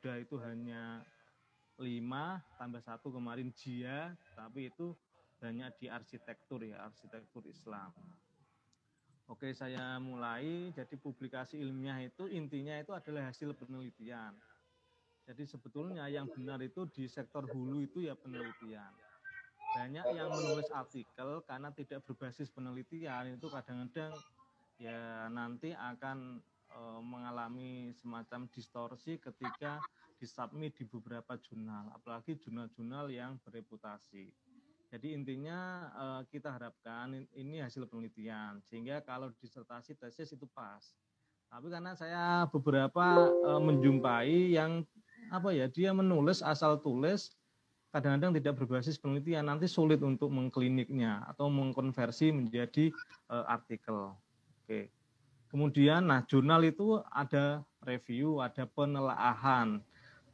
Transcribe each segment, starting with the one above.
Garuda itu hanya 5 tambah 1 kemarin Jia, tapi itu banyak di arsitektur ya, arsitektur Islam. Oke, saya mulai. Jadi publikasi ilmiah itu intinya itu adalah hasil penelitian. Jadi sebetulnya yang benar itu di sektor hulu itu ya penelitian. Banyak yang menulis artikel karena tidak berbasis penelitian itu kadang-kadang ya nanti akan mengalami semacam distorsi ketika disubmit di beberapa jurnal, apalagi jurnal-jurnal yang bereputasi. Jadi intinya kita harapkan ini hasil penelitian, sehingga kalau disertasi tesis itu pas. Tapi karena saya beberapa menjumpai yang dia menulis asal tulis, kadang-kadang tidak berbasis penelitian, nanti sulit untuk mengkliniknya atau mengkonversi menjadi artikel. Oke. Kemudian, jurnal itu ada review, ada penelaahan.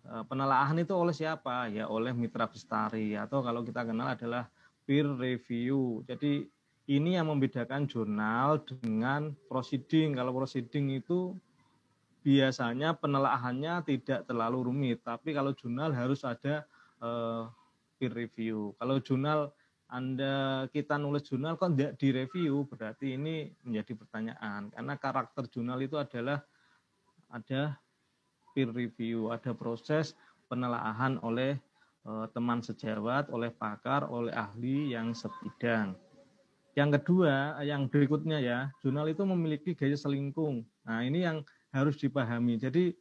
Penelaahan itu oleh siapa? Ya oleh mitra bestari, atau kalau kita kenal adalah peer review. Jadi ini yang membedakan jurnal dengan proceeding. Kalau proceeding itu biasanya penelaahannya tidak terlalu rumit, tapi kalau jurnal harus ada peer review. Kalau jurnal kita nulis jurnal kok tidak direview, berarti ini menjadi pertanyaan. Karena karakter jurnal itu adalah ada peer review, ada proses penelaahan oleh teman sejawat, oleh pakar, oleh ahli yang sebidang. Yang kedua, yang berikutnya ya, jurnal itu memiliki gaya selingkung. Nah, ini yang harus dipahami. Jadi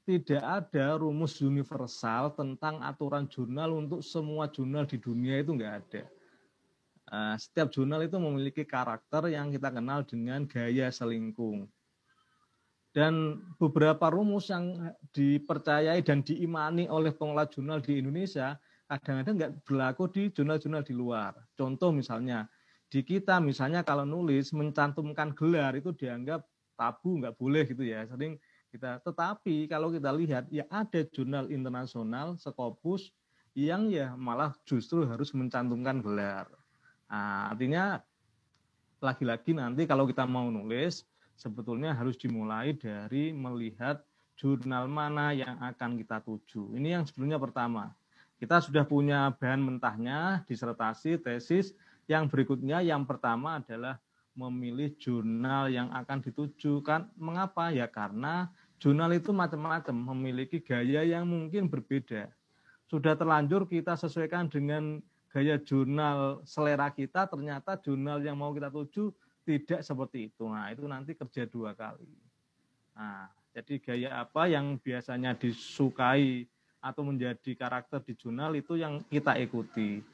tidak ada rumus universal tentang aturan jurnal untuk semua jurnal di dunia, itu enggak ada. Setiap jurnal itu memiliki karakter yang kita kenal dengan gaya selingkung. Dan beberapa rumus yang dipercayai dan diimani oleh pengelola jurnal di Indonesia kadang-kadang nggak berlaku di jurnal-jurnal di luar. Contoh misalnya, di kita misalnya kalau nulis mencantumkan gelar itu dianggap tabu, nggak boleh gitu ya. Sering kita, tetapi kalau kita lihat ya ada jurnal internasional, Scopus, yang ya malah justru harus mencantumkan gelar. Nah, artinya lagi-lagi nanti kalau kita mau nulis, sebetulnya harus dimulai dari melihat jurnal mana yang akan kita tuju. Ini yang sebetulnya pertama. Kita sudah punya bahan mentahnya, disertasi, tesis. Yang berikutnya, yang pertama adalah memilih jurnal yang akan dituju. Mengapa? Ya karena jurnal itu macam-macam, memiliki gaya yang mungkin berbeda. Sudah terlanjur kita sesuaikan dengan gaya jurnal selera kita, ternyata jurnal yang mau kita tuju tidak seperti itu. Nah, itu nanti kerja 2 kali. Nah, jadi gaya apa yang biasanya disukai atau menjadi karakter di jurnal itu yang kita ikuti.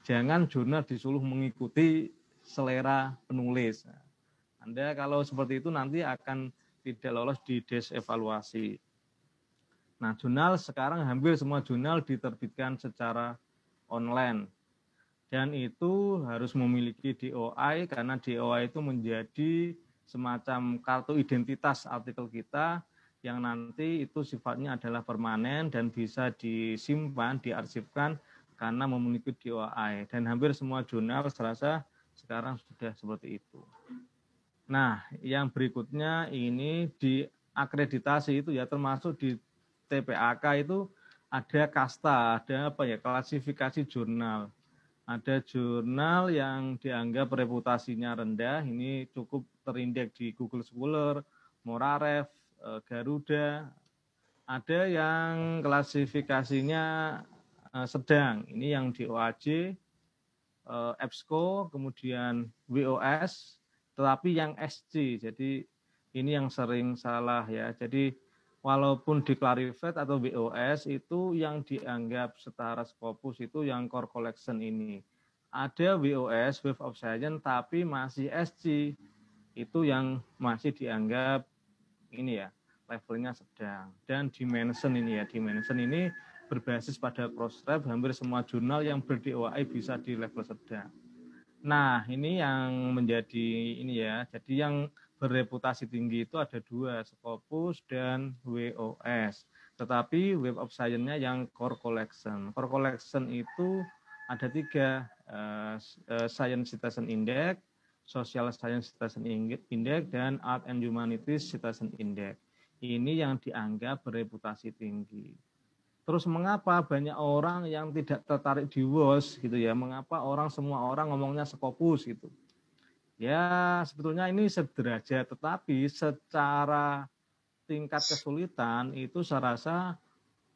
Jangan jurnal disuruh mengikuti selera penulis. Anda kalau seperti itu nanti akan tidak lolos di desevaluasi. Nah, jurnal sekarang hampir semua jurnal diterbitkan secara online. Dan itu harus memiliki DOI karena DOI itu menjadi semacam kartu identitas artikel kita yang nanti itu sifatnya adalah permanen dan bisa disimpan, diarsipkan karena memiliki DOI. Dan hampir semua jurnal serasa sekarang sudah seperti itu. Nah, yang berikutnya ini di akreditasi itu ya termasuk di TPAK itu ada kasta, ada klasifikasi jurnal. Ada jurnal yang dianggap reputasinya rendah, ini cukup terindeks di Google Scholar, Morarev, Garuda. Ada yang klasifikasinya sedang, ini yang di OAJ, EBSCO, kemudian WOS, tetapi yang SC, jadi ini yang sering salah ya. Jadi walaupun di Clarivate atau WOS itu yang dianggap setara Scopus itu yang core collection ini. Ada WOS, Web of Science, tapi masih SC. Itu yang masih dianggap ini ya, levelnya sedang. Dan dimension ini ya, dimension ini berbasis pada Crossref, hampir semua jurnal yang ber-DOI bisa di level sedang. Nah, ini yang menjadi ini ya, jadi yang bereputasi tinggi itu ada 2, Scopus dan WOS. Tetapi Web of Science-nya yang core collection. Core collection itu ada 3, Science Citizen Index, Social Science Citizen Index, dan Art and Humanities Citizen Index. Ini yang dianggap bereputasi tinggi. Terus mengapa banyak orang yang tidak tertarik di WOS gitu ya? Mengapa semua orang ngomongnya Scopus gitu? Ya sebetulnya ini sederajat, tetapi secara tingkat kesulitan itu saya rasa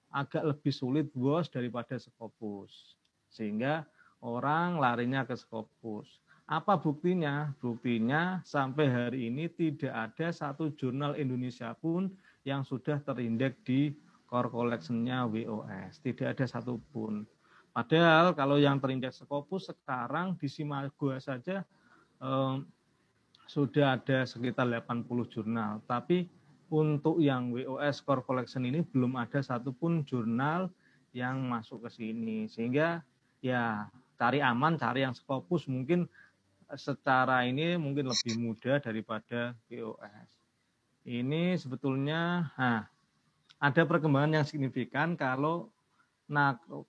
agak lebih sulit WOS daripada Scopus. Sehingga orang larinya ke Scopus. Apa buktinya? Buktinya sampai hari ini tidak ada satu jurnal Indonesia pun yang sudah terindeks di core collection-nya WOS. Tidak ada satupun. Padahal kalau yang terindeks Scopus sekarang di Simagua saja sudah ada sekitar 80 jurnal. Tapi untuk yang WOS Core Collection ini belum ada satupun jurnal yang masuk ke sini. Sehingga ya cari aman, cari yang Scopus mungkin secara ini mungkin lebih mudah daripada WOS. Ini sebetulnya ada perkembangan yang signifikan kalau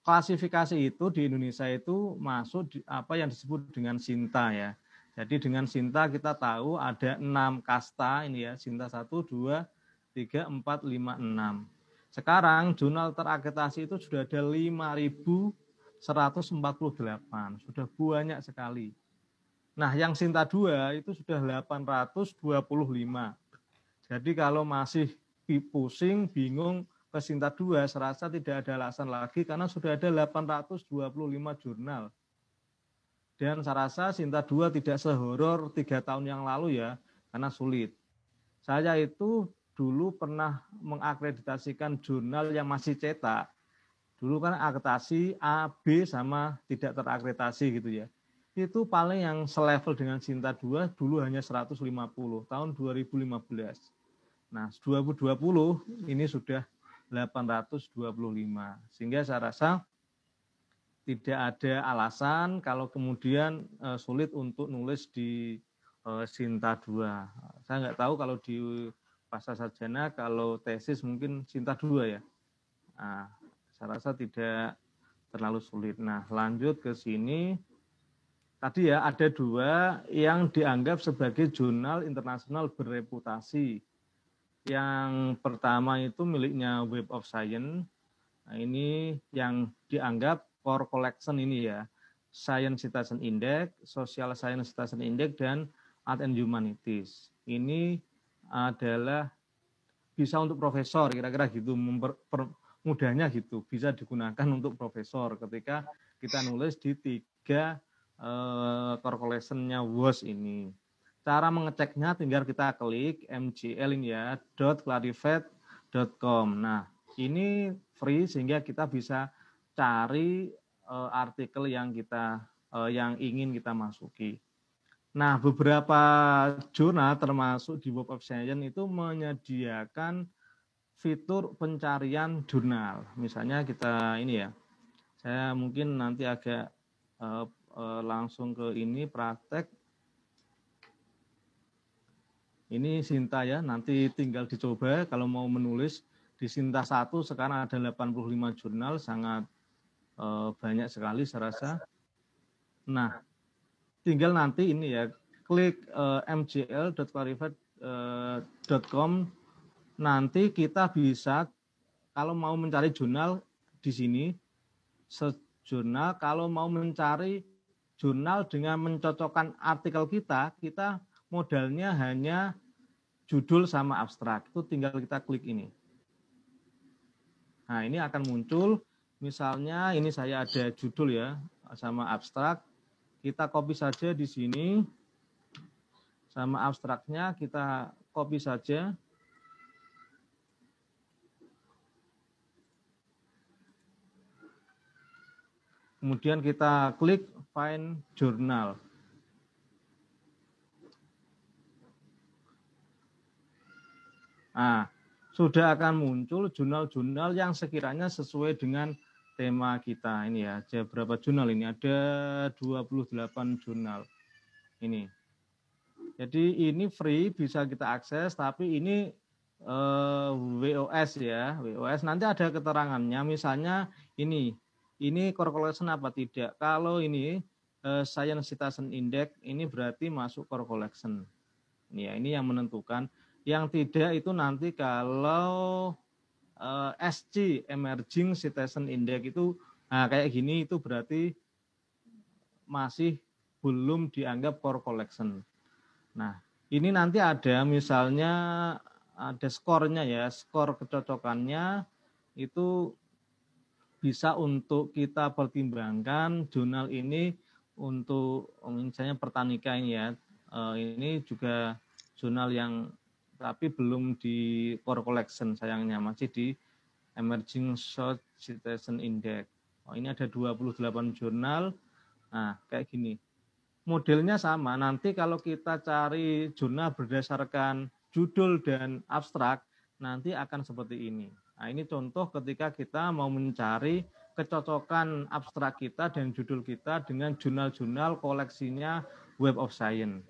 klasifikasi itu di Indonesia itu masuk di apa yang disebut dengan Sinta ya. Jadi dengan Sinta kita tahu ada 6 kasta ini ya, Sinta 1, 2, 3, 4, 5, 6. Sekarang jurnal terakreditasi itu sudah ada 5.148, sudah banyak sekali. Nah yang Sinta 2 itu sudah 825. Jadi kalau masih pusing, bingung, ke Sinta 2 serasa tidak ada alasan lagi karena sudah ada 825 jurnal. Dan saya rasa Sinta 2 tidak sehoror 3 tahun yang lalu ya, karena sulit. Saya itu dulu pernah mengakreditasikan jurnal yang masih cetak. Dulu kan akreditasi A, B sama tidak terakreditasi gitu ya. Itu paling yang selevel dengan Sinta 2 dulu hanya 150 tahun 2015. Nah, 2020 ini sudah 825. Sehingga saya rasa tidak ada alasan kalau kemudian sulit untuk nulis di Sinta 2. Saya nggak tahu kalau di pasca sarjana, kalau tesis mungkin Sinta 2 ya. Nah, saya rasa tidak terlalu sulit. Nah, lanjut ke sini. Tadi ya ada 2 yang dianggap sebagai jurnal internasional berreputasi. Yang pertama itu miliknya Web of Science. Nah, ini yang dianggap core collection ini ya. Science Citation Index, Social Science Citation Index, dan Art and Humanities. Ini adalah bisa untuk profesor, kira-kira gitu, mudahnya gitu, bisa digunakan untuk profesor ketika kita nulis di 3 core collection-nya WOS ini. Cara mengeceknya tinggal kita klik mgl ini ya, .clarified.com. Nah, ini free sehingga kita bisa cari artikel yang yang ingin kita masuki. Nah, beberapa jurnal termasuk di Web of Science itu menyediakan fitur pencarian jurnal. Misalnya kita ini ya, saya mungkin nanti agak langsung ke ini praktek. Ini Sinta ya, nanti tinggal dicoba kalau mau menulis di Sinta 1 sekarang ada 85 jurnal, sangat banyak sekali saya rasa. Nah, tinggal nanti ini ya, klik mgl.clarified.com, nanti kita bisa kalau mau mencari jurnal di sini, jurnal, kalau mau mencari jurnal dengan mencocokkan artikel kita modalnya hanya judul sama abstrak. Itu tinggal kita klik ini. Nah, ini akan muncul, misalnya ini saya ada judul ya, sama abstrak. Kita copy saja di sini. Sama abstraknya kita copy saja. Kemudian kita klik Find Journal. Nah, sudah akan muncul jurnal-jurnal yang sekiranya sesuai dengan tema kita. Ini ya, ada berapa jurnal ini? Ada 28 jurnal. Ini. Jadi ini free, bisa kita akses, tapi ini WOS ya. WOS nanti ada keterangannya, misalnya ini core collection apa tidak. Kalau ini Science Citation Index, ini berarti masuk core collection. Ini ya, ini yang menentukan. Yang tidak itu nanti kalau SC, Emerging Citizen Index itu, nah kayak gini itu berarti masih belum dianggap core collection. Nah, ini nanti ada misalnya ada skornya ya, skor kecocokannya itu bisa untuk kita pertimbangkan jurnal ini untuk misalnya Pertanika ini ya. Ini juga jurnal yang tapi belum di core collection sayangnya, masih di Emerging Short Citizen Index. Ini ada 28 jurnal. Nah, kayak gini. Modelnya sama, nanti kalau kita cari jurnal berdasarkan judul dan abstrak, nanti akan seperti ini. Nah, ini contoh ketika kita mau mencari kecocokan abstrak kita dan judul kita dengan jurnal-jurnal koleksinya Web of Science.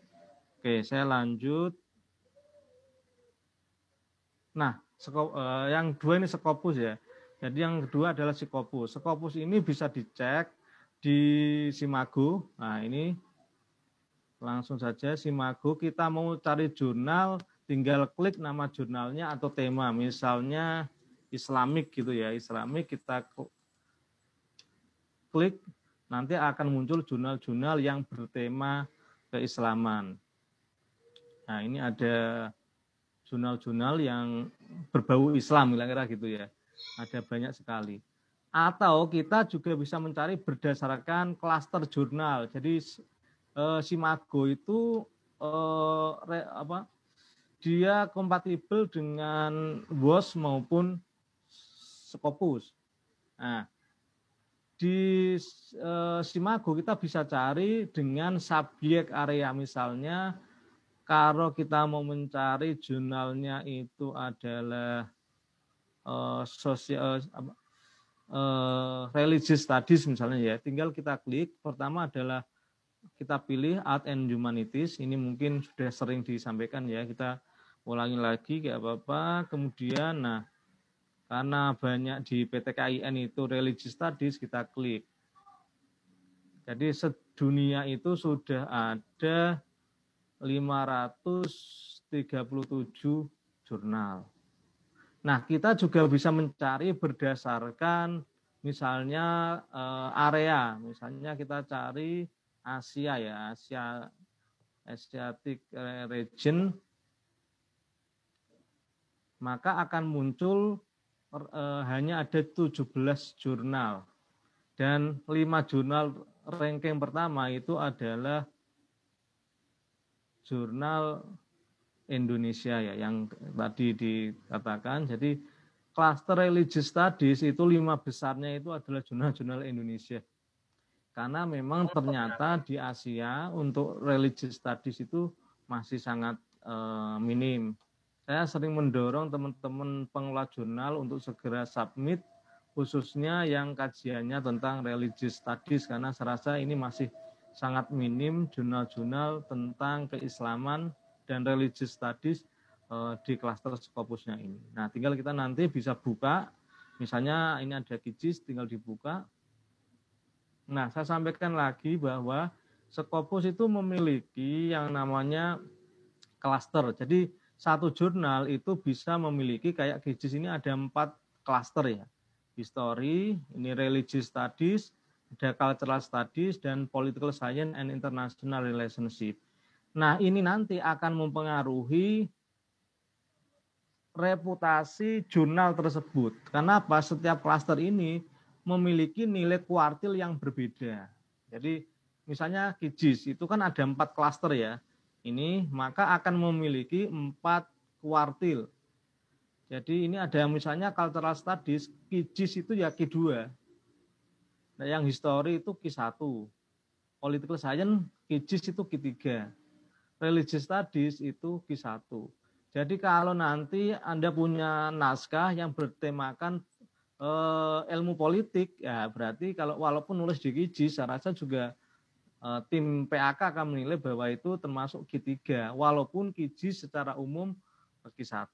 Oke, saya lanjut. Nah, yang dua ini Scopus ya. Jadi yang kedua adalah Scopus. Scopus ini bisa dicek di Simago. Nah, ini langsung saja Simago, kita mau cari jurnal, tinggal klik nama jurnalnya atau tema. Misalnya Islamic gitu ya, Islamic kita klik, nanti akan muncul jurnal-jurnal yang bertema keislaman. Nah, ini ada jurnal-jurnal yang berbau Islam, kira-kira gitu ya. Ada banyak sekali. Atau kita juga bisa mencari berdasarkan klaster jurnal. Jadi Simago itu dia kompatibel dengan WOS maupun Scopus. Nah, di Simago kita bisa cari dengan subjek area, misalnya kalau kita mau mencari jurnalnya itu adalah religious studies misalnya ya, tinggal kita klik. Pertama adalah kita pilih Art and Humanities, ini mungkin sudah sering disampaikan ya, kita ulangi lagi gak apa-apa. Kemudian nah karena banyak di PTKIN itu religious studies, kita klik. Jadi sedunia itu sudah ada 537 jurnal. Nah, kita juga bisa mencari berdasarkan misalnya area. Misalnya kita cari Asia ya, Asiatic region, maka akan muncul hanya ada 17 jurnal. Dan 5 jurnal ranking pertama itu adalah jurnal Indonesia ya, yang tadi dikatakan. Jadi cluster religious studies itu 5 besarnya itu adalah jurnal-jurnal Indonesia. Karena memang ternyata di Asia untuk religious studies itu masih sangat minim. Saya sering mendorong teman-teman pengelola jurnal untuk segera submit, khususnya yang kajiannya tentang religious studies, karena saya rasa ini masih sangat minim jurnal-jurnal tentang keislaman dan religious studies di klaster Scopusnya ini. Nah, tinggal kita nanti bisa buka, misalnya ini ada Kijis, tinggal dibuka. Nah, saya sampaikan lagi bahwa Scopus itu memiliki yang namanya klaster. Jadi satu jurnal itu bisa memiliki kayak Kijis ini ada 4 klaster ya. History, ini religious studies, ada cultural studies, dan political science and international relationship. Nah, ini nanti akan mempengaruhi reputasi jurnal tersebut. Kenapa? Setiap klaster ini memiliki nilai kuartil yang berbeda. Jadi, misalnya Kijis itu kan ada 4 klaster ya. Ini maka akan memiliki 4 kuartil. Jadi ini ada misalnya cultural studies, Kijis itu ya Q2. Nah, yang history itu Q1. Political science, Kijis itu Q3. Religious studies itu Q1. Jadi kalau nanti Anda punya naskah yang bertemakan ilmu politik, ya berarti kalau walaupun nulis di Kijis, saya rasa juga tim PAK akan menilai bahwa itu termasuk Q3, walaupun Kijis secara umum Q1.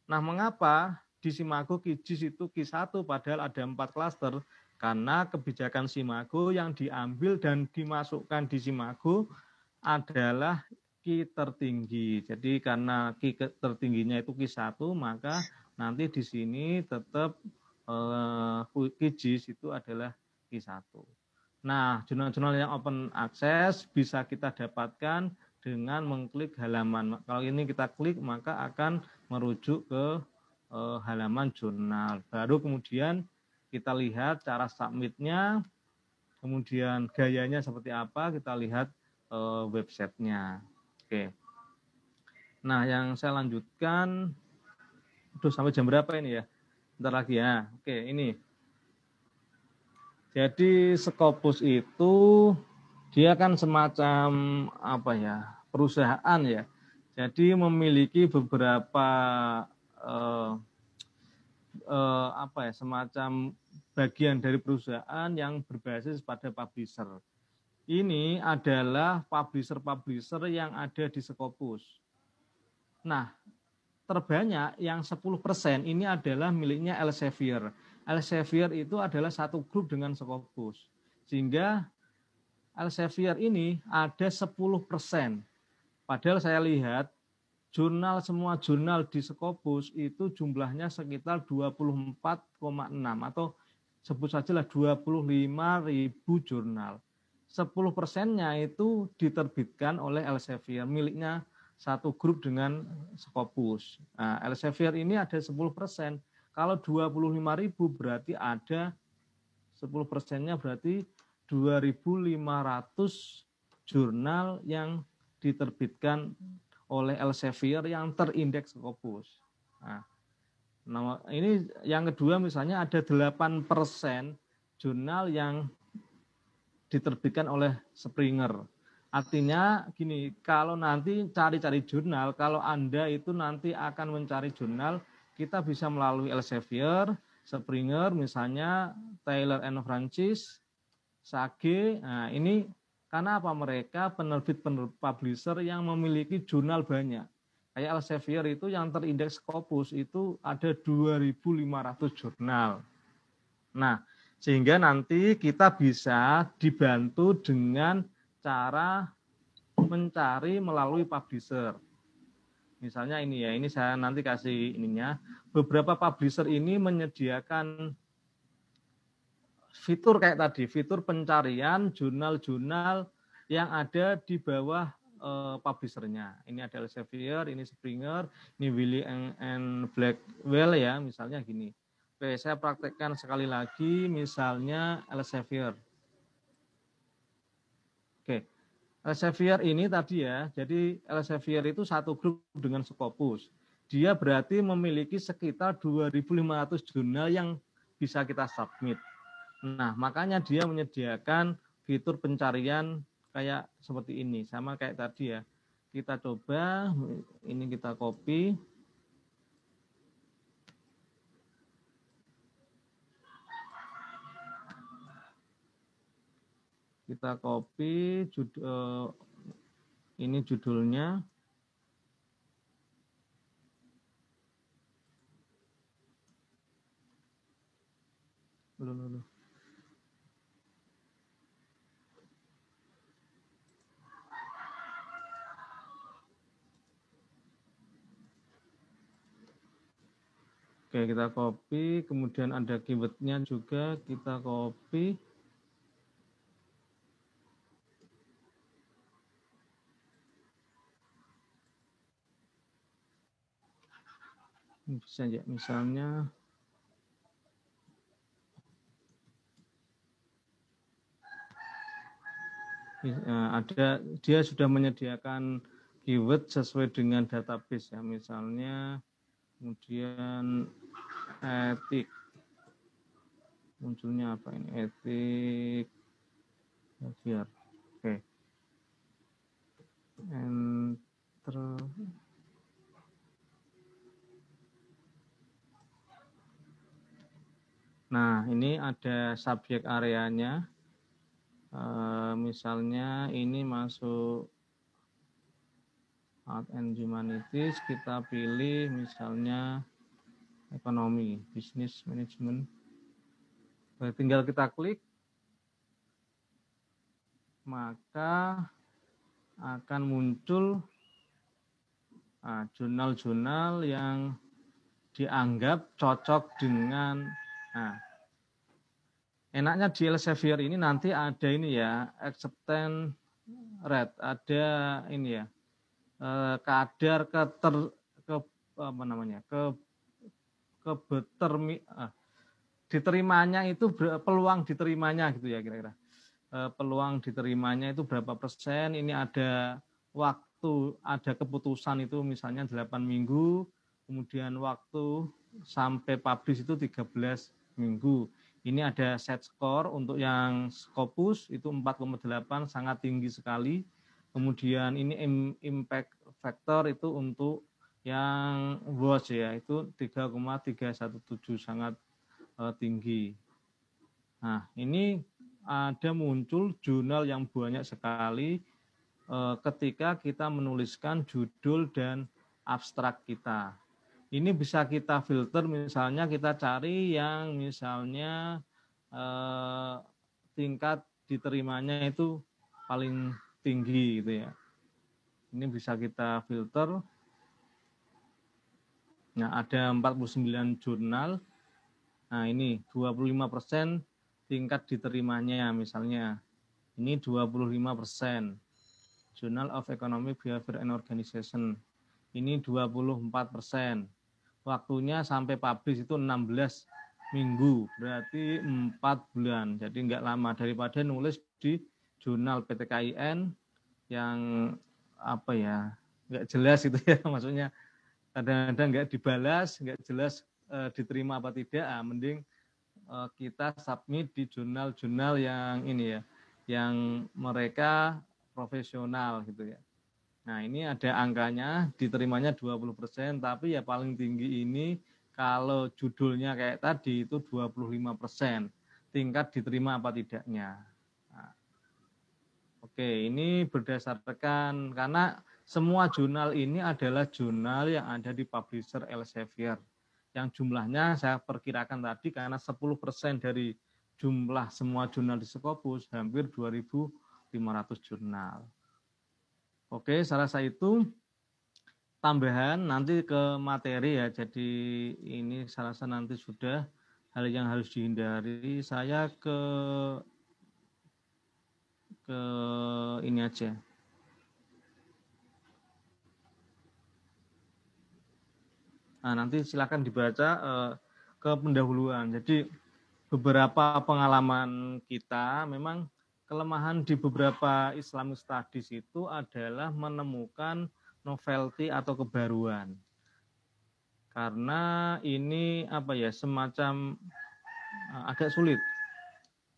Nah, mengapa di Simago Kijis itu Q1 padahal ada 4 klaster? Karena kebijakan Simago yang diambil dan dimasukkan di Simago adalah Ki tertinggi. Jadi karena Ki tertingginya itu Ki1, maka nanti di sini tetap Ki-JIS itu adalah Ki1. Nah, jurnal-jurnal yang open access bisa kita dapatkan dengan mengklik halaman. Kalau ini kita klik, maka akan merujuk ke halaman jurnal. Baru kemudian kita lihat cara submitnya, kemudian gayanya seperti apa, kita lihat websitenya. Oke. Nah, yang saya lanjutkan, sampai jam berapa ini ya? Bentar lagi ya. Oke, ini. Jadi Scopus itu dia kan semacam apa ya, perusahaan ya. Jadi memiliki beberapa apa ya, semacam bagian dari perusahaan yang berbasis pada publisher. Ini adalah publisher-publisher yang ada di Scopus. Nah, terbanyak yang 10% ini adalah miliknya Elsevier. Elsevier itu adalah satu grup dengan Scopus. Sehingga Elsevier ini ada 10%. Padahal saya lihat semua jurnal di Scopus itu jumlahnya sekitar 24,6 atau sebut sajalah 25.000 jurnal. 10%-nya itu diterbitkan oleh Elsevier, miliknya satu grup dengan Scopus. Nah, Elsevier ini ada 10%. Kalau 25.000 berarti ada 10%-nya berarti 2.500 jurnal yang diterbitkan oleh Elsevier yang terindeks Scopus. Nah, ini yang kedua misalnya ada 8% jurnal yang diterbitkan oleh Springer. Artinya gini, kalau nanti cari-cari jurnal, kalau Anda itu nanti akan mencari jurnal, kita bisa melalui Elsevier, Springer, misalnya Taylor and Francis, Sage. Nah, ini karena apa? Mereka penerbit publisher yang memiliki jurnal banyak. Kayak Elsevier itu yang terindeks Scopus itu ada 2.500 jurnal. Nah, sehingga nanti kita bisa dibantu dengan cara mencari melalui publisher. Misalnya ini ya, ini saya nanti kasih ininya. Beberapa publisher ini menyediakan fitur kayak tadi, fitur pencarian jurnal-jurnal yang ada di bawah publishernya. Ini ada Elsevier, ini Springer, ini Wiley and Blackwell ya, misalnya gini. Oke, saya praktekkan sekali lagi, misalnya Elsevier. Oke, Elsevier ini tadi ya, jadi Elsevier itu satu grup dengan Scopus. Dia berarti memiliki sekitar 2.500 jurnal yang bisa kita submit. Nah, makanya dia menyediakan fitur pencarian kayak seperti ini, sama kayak tadi ya. Kita coba, ini kita copy. Kita copy, ini judulnya. Oke, kita copy, kemudian ada keywordnya juga, kita copy. Bisa ya, misalnya ada, dia sudah menyediakan keyword sesuai dengan database ya, misalnya kemudian etik, munculnya apa ini, etik biar oke, enter. Nah, ini ada subjek areanya. Misalnya ini masuk Art and Humanities, kita pilih misalnya ekonomi, business management. Tinggal kita klik, maka akan muncul jurnal-jurnal yang dianggap cocok dengan enaknya di Elsevier ini nanti ada ini ya, acceptance rate, ada ini ya, kadar diterimanya itu peluang diterimanya gitu ya kira-kira. Peluang diterimanya itu berapa persen, ini ada waktu, ada keputusan itu misalnya 8 minggu, kemudian waktu sampai publish itu 13 minggu. Ini ada set score untuk yang Scopus itu 4,8, sangat tinggi sekali. Kemudian ini impact factor itu untuk yang WASH ya, itu 3,317, sangat tinggi. Nah, ini ada muncul jurnal yang banyak sekali ketika kita menuliskan judul dan abstrak kita. Ini bisa kita filter, misalnya kita cari yang misalnya tingkat diterimanya itu paling tinggi gitu ya. Ini bisa kita filter. Nah, ada 49 jurnal. Nah, ini 25% tingkat diterimanya misalnya. Ini 25%. Journal of Economic Behavior and Organization. Ini 24%. Waktunya sampai publish itu 16 minggu, berarti 4 bulan. Jadi enggak lama, daripada nulis di jurnal PTKIN yang apa ya, enggak jelas itu ya, maksudnya kadang-kadang enggak dibalas, enggak jelas diterima apa tidak. Mending kita submit di jurnal-jurnal yang ini ya, yang mereka profesional gitu ya. Nah, ini ada angkanya, diterimanya 20%, tapi ya paling tinggi ini kalau judulnya kayak tadi itu 25%, tingkat diterima apa tidaknya. Nah, oke, ini berdasarkan, karena semua jurnal ini adalah jurnal yang ada di publisher Elsevier. Yang jumlahnya saya perkirakan tadi, karena 10% dari jumlah semua jurnal di Scopus, hampir 2.500 jurnal. Oke, saya rasa itu tambahan nanti ke materi ya. Jadi ini saya rasa nanti sudah hal yang harus dihindari. Saya ke ini aja. Nah, nanti silakan dibaca ke pendahuluan. Jadi beberapa pengalaman kita memang kelemahan di beberapa Islamic Studies itu adalah menemukan novelty atau kebaruan. Karena ini apa ya, semacam agak sulit.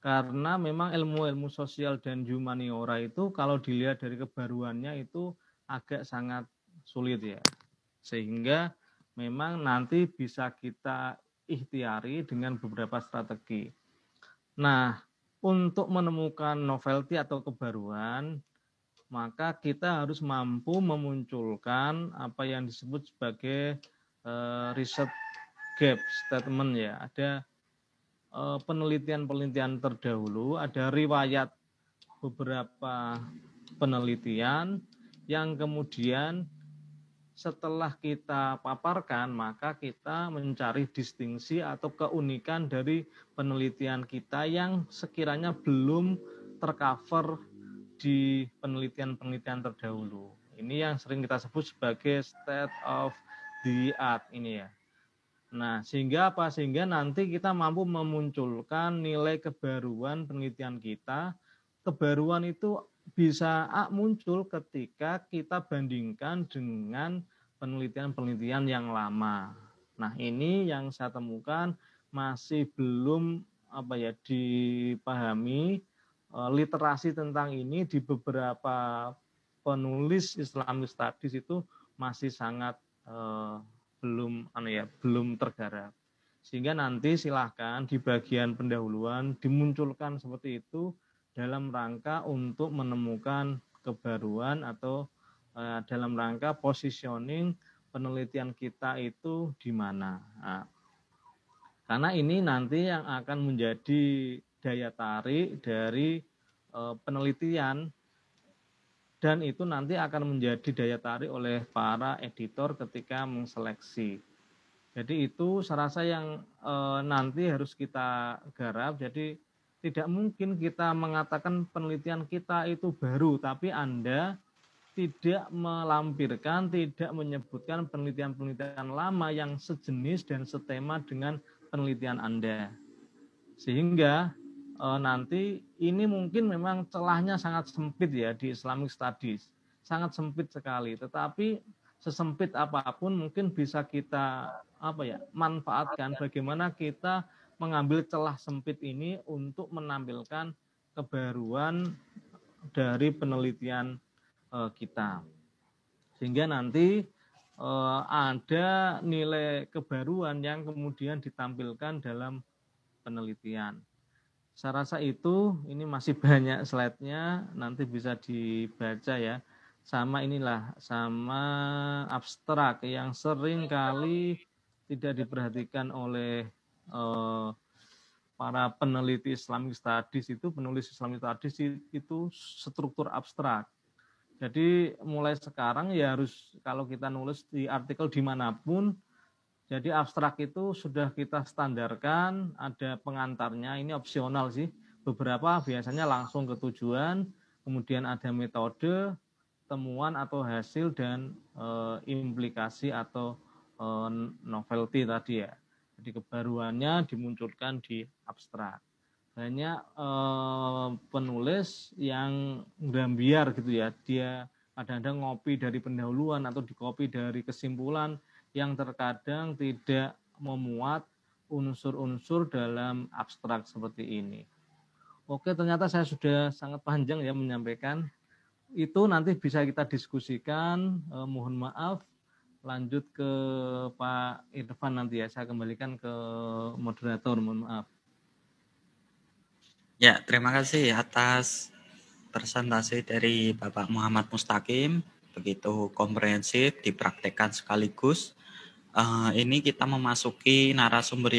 Karena memang ilmu-ilmu sosial dan humaniora itu kalau dilihat dari kebaruannya itu agak sangat sulit ya. Sehingga memang nanti bisa kita ikhtiari dengan beberapa strategi. Nah, untuk menemukan novelty atau kebaruan, maka kita harus mampu memunculkan apa yang disebut sebagai research gap statement ya. Ada penelitian-penelitian terdahulu, ada riwayat beberapa penelitian yang kemudian setelah kita paparkan, maka kita mencari distingsi atau keunikan dari penelitian kita yang sekiranya belum tercover di penelitian-penelitian terdahulu. Ini yang sering kita sebut sebagai state of the art ini ya. Nah, sehingga apa? Sehingga nanti kita mampu memunculkan nilai kebaruan penelitian kita. Kebaruan itu bisa muncul ketika kita bandingkan dengan penelitian-penelitian yang lama. Nah, ini yang saya temukan masih belum dipahami literasi tentang ini di beberapa penulis Islamic Studies itu masih sangat belum tergarap. Sehingga nanti silahkan di bagian pendahuluan dimunculkan seperti itu dalam rangka untuk menemukan kebaruan atau dalam rangka positioning penelitian kita itu di mana. Nah, karena ini nanti yang akan menjadi daya tarik dari penelitian dan itu nanti akan menjadi daya tarik oleh para editor ketika menseleksi. Jadi itu saya rasa yang nanti harus kita garap. Jadi tidak mungkin kita mengatakan penelitian kita itu baru, tapi Anda tidak melampirkan, tidak menyebutkan penelitian-penelitian lama yang sejenis dan setema dengan penelitian Anda. Sehingga nanti ini mungkin memang celahnya sangat sempit ya di Islamic Studies, sangat sempit sekali. Tetapi sesempit apapun mungkin bisa kita manfaatkan bagaimana kita mengambil celah sempit ini untuk menampilkan kebaruan dari penelitian kita, sehingga nanti ada nilai kebaruan yang kemudian ditampilkan dalam penelitian. Saya rasa itu, ini masih banyak slide-nya, nanti bisa dibaca ya. Sama abstrak yang sering kali tidak diperhatikan oleh para peneliti Islamic Studies itu, penulis Islamic Studies itu struktur abstrak. Jadi mulai sekarang ya harus kalau kita nulis di artikel dimanapun, jadi abstrak itu sudah kita standarkan, ada pengantarnya, ini opsional sih. Beberapa biasanya langsung ke tujuan, kemudian ada metode, temuan atau hasil, dan implikasi atau novelty tadi ya. Jadi kebaruannya dimunculkan di abstrak. Banyak penulis yang gambiar gitu ya, dia kadang-kadang ngopi dari pendahuluan atau dikopi dari kesimpulan yang terkadang tidak memuat unsur-unsur dalam abstrak seperti ini. Oke, ternyata saya sudah sangat panjang ya menyampaikan. Itu nanti bisa kita diskusikan, mohon maaf. Lanjut ke Pak Irfan nanti ya, saya kembalikan ke moderator, mohon maaf. Ya, terima kasih atas presentasi dari Bapak Muhammad Mustaqim, begitu komprehensif, dipraktekkan sekaligus. Ini kita memasuki narasumber yang